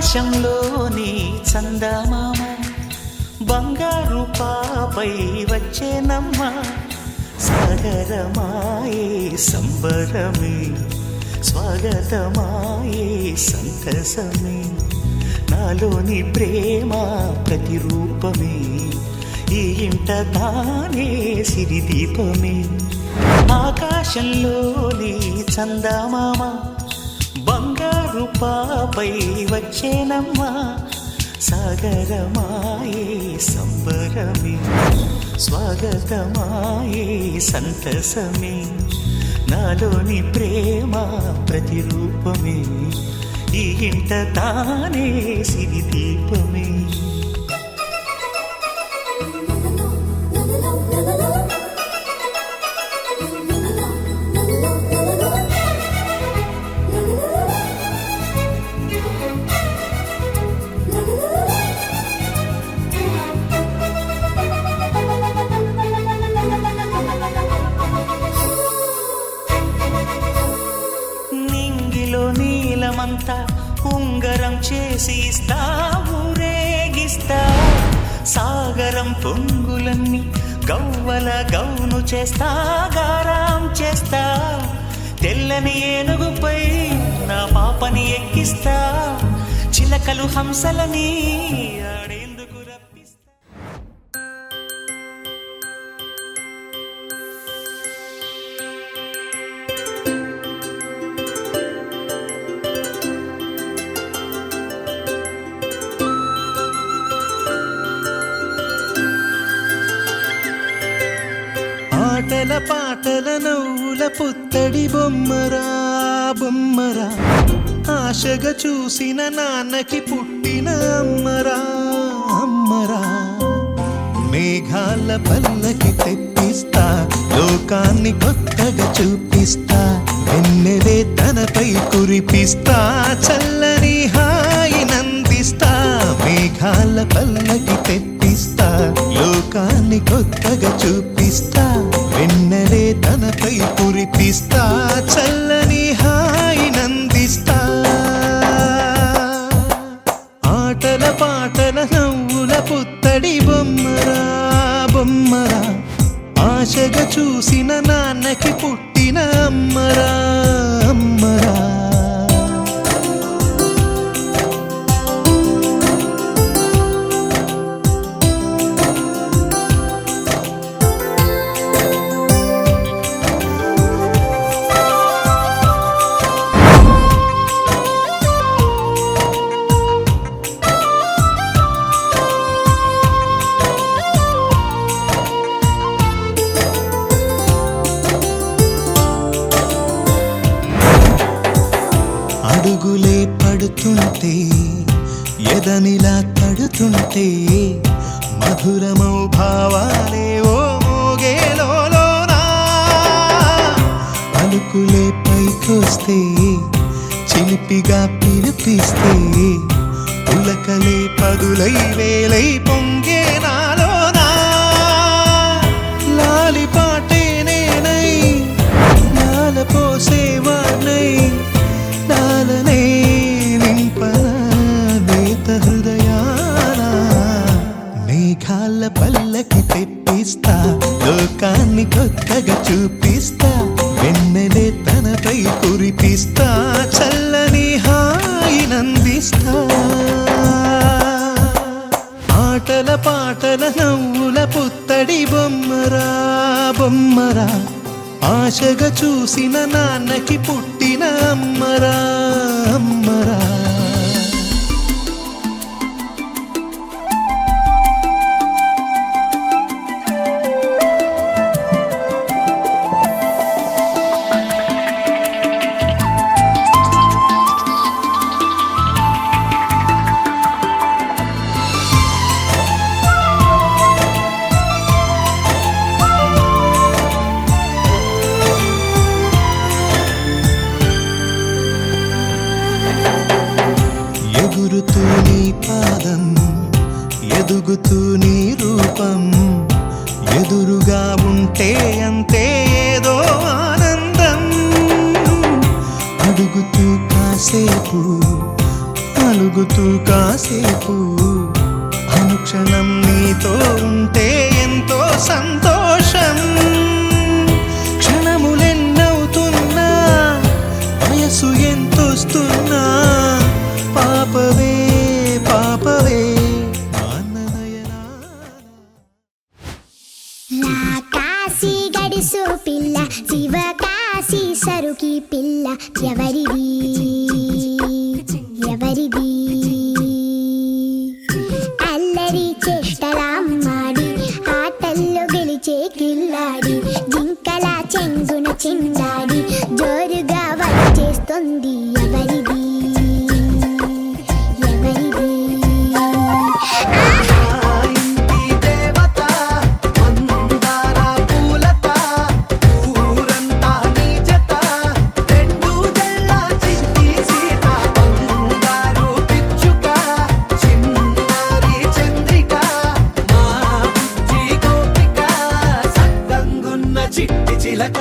ఆకాశంలోని చందమామ బంగారు పాపై వచ్చేనమ్మ సాగరమాయే సంబరమే స్వాగతమాయే సంతసమే నాలోని ప్రేమ ప్రతిరూపమే ఈ ఇంట తానే సిరిదీపమే ఆకాశంలోని చందమామ బంగారు పాపై వచ్చేనమ్మ సాగరమాయే సంబరమే స్వాగతమాయే సంతసమే నాలోని ప్రేమ ప్రతిరూపమే ఈ ఇంట తానే సిరిదీపమే నీలమంతా ఉంగరం చేసి ఇస్తా ఊరేగిస్తా సాగరం పొంగులన్నీ గవ్వల గౌను చేస్తా గారాం చేస్తా తెల్లని ఏనుగుపై నా పాపని ఎక్కిస్తా చిలకలు హంసలని ఆడేందుకు రప్పిస్తా ఆటల పాటల నవ్వుల పుత్తడి బొమ్మరా బొమ్మరా ఆశగా చూసిన నాన్నకి పుట్టిన అమ్మరా అమ్మరా మేఘాల పల్లకి తెప్పిస్తా లోకాన్ని కొత్తగా చూపిస్తా వెన్నెలే తనపై కురిపిస్తా చల్లని హాయి నందిస్తా మేఘాల పల్లకి తెప్పిస్తా లోకాన్ని కొత్తగా చూపిస్తా వెన్నెలే తనపై కురిపిస్తా చల్లని హాయి నందిస్తా ఆటల పాటల నవ్వుల పుత్తడి బొమ్మరా బొమ్మరా ఆశగా చూసిన నాన్నకి పుట్టిన అమ్మరా అమ్మరా అడుగులే పడుతుంటే ఎదనిలా తడుతుంటే మధురమౌ భావాలే ఓ మోగేలోనా పలుకులే పైకొస్తే చిలిపిగా పిలిపిస్తే పులకలే పదులై వేలై పొంగే నాలోనా లాలి పాటే నేనై నాల పోసేవాణ్ణై నాలనే నింపన నేత హృదయాన మేఘాల పల్లకి తెప్పిస్తా లోకాన్ని కొత్తగా చూపిస్తా వెన్నెలే తనపై కురిపిస్తా చల్లని హాయి నందిస్తా ఆటల పాటల నవ్వుల పుత్తడి బొమ్మరా బొమ్మరా ఆశగా చూసిన నాన్నకి పుట్టిన అమ్మరా అమ్మరా ఎగురుతూ నీ పాదం ఎదుగుతూ నీ రూపం ఎదురుగా ఉంటే అంతే ఏదో ఆనందం అడుగుతూ కాసేపు అలుగుతూ కాసేపు అనుక్షణం నీతో ఉంటే ఎంతో సంతోషం. క్షణములెన్నవుతున్నా వయసు ఎంతొస్తున్నా పాపవే పాపవే కాశీ గడిసు పిల్ల శివ కాశీ సరుకి పిల్ల ఎవరిది ఎవరిది అల్లరి చేష్టలామ్మాడి ఆటల్లో గెలిచే కిల్లాడి జింకల చెంగున చిందాడి జోరుగా వచ్చేస్తుంది ఎవరిది ఎవరిది చిట్టి చిలక